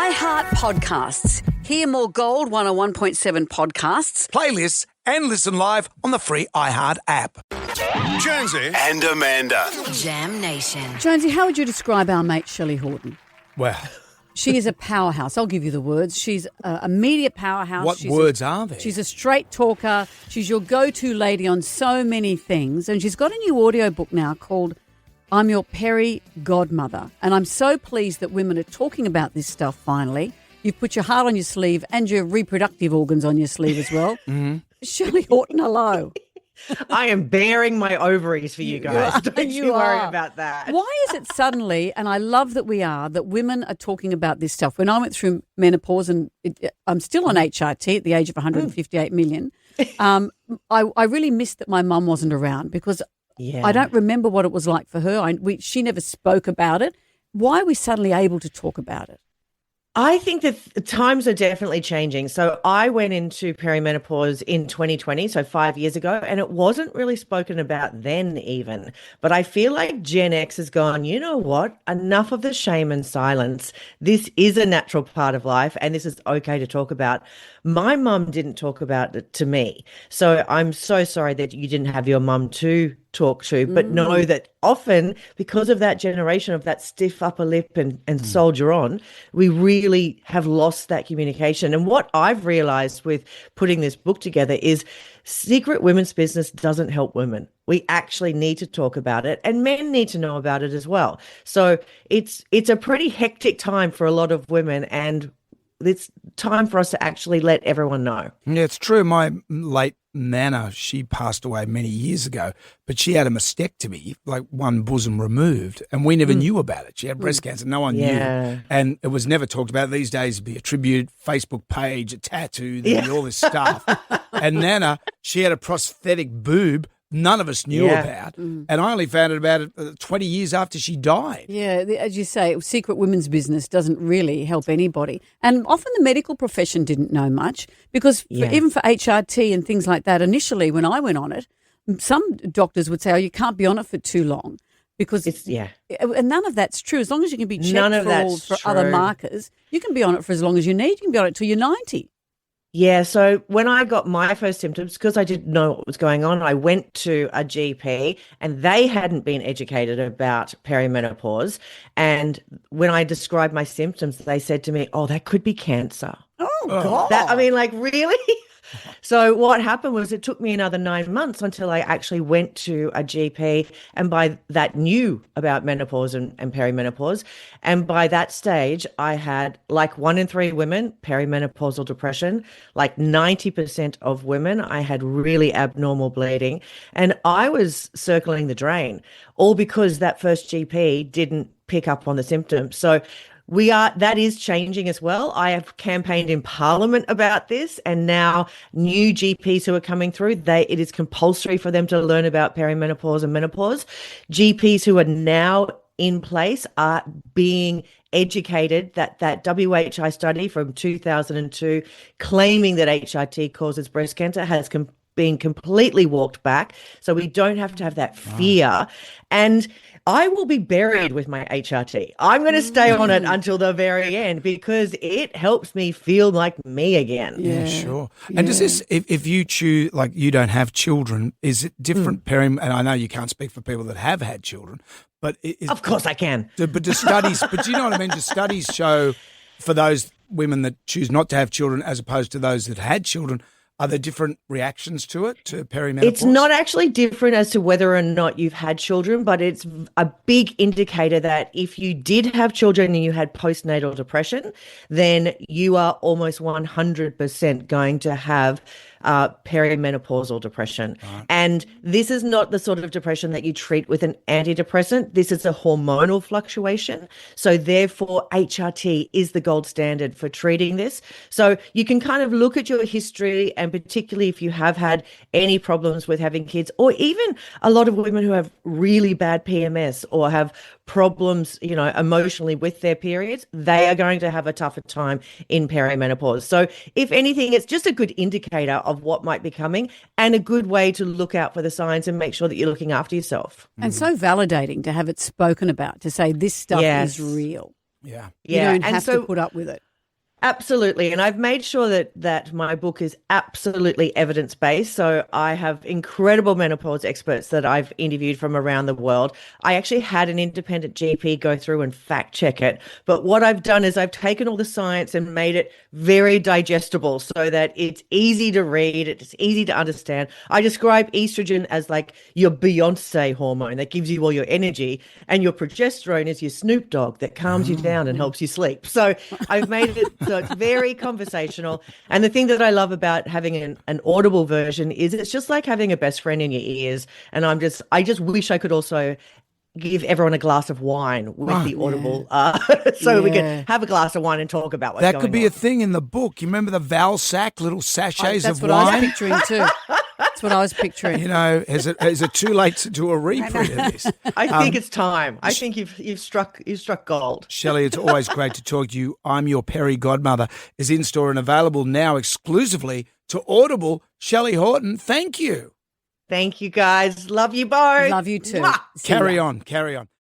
iHeart Podcasts. Hear more Gold 101.7 podcasts, playlists, and listen live on the free iHeart app. Jonesy and Amanda. Jam Nation. Jonesy, how would you describe our mate Shelly Horton? Well, she is a powerhouse. I'll give you the words. She's a media powerhouse. What words are there? She's a straight talker. She's your go-to lady on so many things. And she's got a new audiobook now called I'm Your Peri Godmother. And I'm so pleased that women are talking about this stuff finally. You've put your heart on your sleeve and your reproductive organs on your sleeve as well. Mm-hmm. Shelley Horton, hello. I am bearing my ovaries for you guys. Don't you worry about that. Why is it suddenly, and I love that we are, that women are talking about this stuff? When I went through menopause, and I'm still on HRT at the age of 158 million, I really missed that my mum wasn't around because I don't remember what it was like for her. She never spoke about it. Why are we suddenly able to talk about it? I think that times are definitely changing. So I went into perimenopause in 2020, so 5 years ago, and it wasn't really spoken about then even. But I feel like Gen X has gone, you know what? Enough of the shame and silence. This is a natural part of life, and this is okay to talk about. My mum didn't talk about it to me. So I'm so sorry that you didn't have your mum to talk to, but know that often because of that generation of that stiff upper lip and soldier on, we really have lost that communication. And what I've realized with putting this book together is secret women's business doesn't help women. We actually need to talk about it, and men need to know about it as well. So it's a pretty hectic time for a lot of women, and it's time for us to actually let everyone know. Yeah, it's true. My late Nana, she passed away many years ago, but she had a mastectomy, like one bosom removed, and we never knew about it. She had breast cancer. No one knew. And it was never talked about. These days, it'd be a tribute, Facebook page, a tattoo, there'd be all this stuff. And Nana, she had a prosthetic boob none of us knew about. And I only found out about it 20 yeyears after she died. Yeah, as you say, secret women's business doesn't really help anybody. And often the medical profession didn't know much because even for HRT and things like that, initially when I went on it, some doctors would say, oh, you can't be on it for too long. Because and none of that's true. As long as you can be checked for other markers, you can be on it for as long as you need. You can be on it till you're 90. Yeah, so when I got my first symptoms, because I didn't know what was going on, I went to a GP and they hadn't been educated about perimenopause. And when I described my symptoms, they said to me, oh, that could be cancer. Oh, God. Really? So what happened was it took me another 9 months until I actually went to a GP and by that knew about menopause and perimenopause. And by that stage, I had like 1 in 3 women, perimenopausal depression, like 90% of women, I had really abnormal bleeding. And I was circling the drain, all because that first GP didn't pick up on the symptoms. So that is changing as well. I have campaigned in Parliament about this, and now new GPs who are coming through, it is compulsory for them to learn about perimenopause and menopause. GPs who are now in place are being educated that WHI study from 2002 claiming that HRT causes breast cancer has been completely walked back. So we don't have to have that fear. And I will be buried with my HRT. I'm going to stay on it until the very end because it helps me feel like me again. Yeah, sure. And does this, if you choose, like you don't have children, is it different and I know you can't speak for people that have had children, but of course I can. But do studies, but you know what I mean? Do studies show for those women that choose not to have children as opposed to those that had children, are there different reactions to it, to perimenopause? It's not actually different as to whether or not you've had children, but it's a big indicator that if you did have children and you had postnatal depression, then you are almost 100% going to have perimenopausal depression. Right. And this is not the sort of depression that you treat with an antidepressant. This is a hormonal fluctuation. So therefore, HRT is the gold standard for treating this. So you can kind of look at your history, and particularly if you have had any problems with having kids, or even a lot of women who have really bad PMS or have problems, emotionally with their periods, they are going to have a tougher time in perimenopause. So if anything, it's just a good indicator of what might be coming and a good way to look out for the signs and make sure that you're looking after yourself. And so validating to have it spoken about, to say this stuff is real. Yeah. You don't have to put up with it. Absolutely. And I've made sure that my book is absolutely evidence-based. So I have incredible menopause experts that I've interviewed from around the world. I actually had an independent GP go through and fact check it. But what I've done is I've taken all the science and made it very digestible so that it's easy to read, it's easy to understand. I describe estrogen as like your Beyonce hormone that gives you all your energy, and your progesterone is your Snoop Dogg that calms you down and helps you sleep. So I've made it so it's very conversational. And the thing that I love about having an audible version is it's just like having a best friend in your ears. And I just wish I could also give everyone a glass of wine with the audible, so we can have a glass of wine and talk about what's going on. That could be a thing in the book. You remember the Valsac little sachets of wine? That's what I was picturing too. That's what I was picturing. You know, is it too late to do a reprint of this? I think it's time. I think you've struck gold. Shelly, it's always great to talk to you. I'm Your Peri Godmother is in store and available now exclusively to Audible. Shelly Horton, thank you. Thank you, guys. Love you both. Love you too. Mwah! Carry on.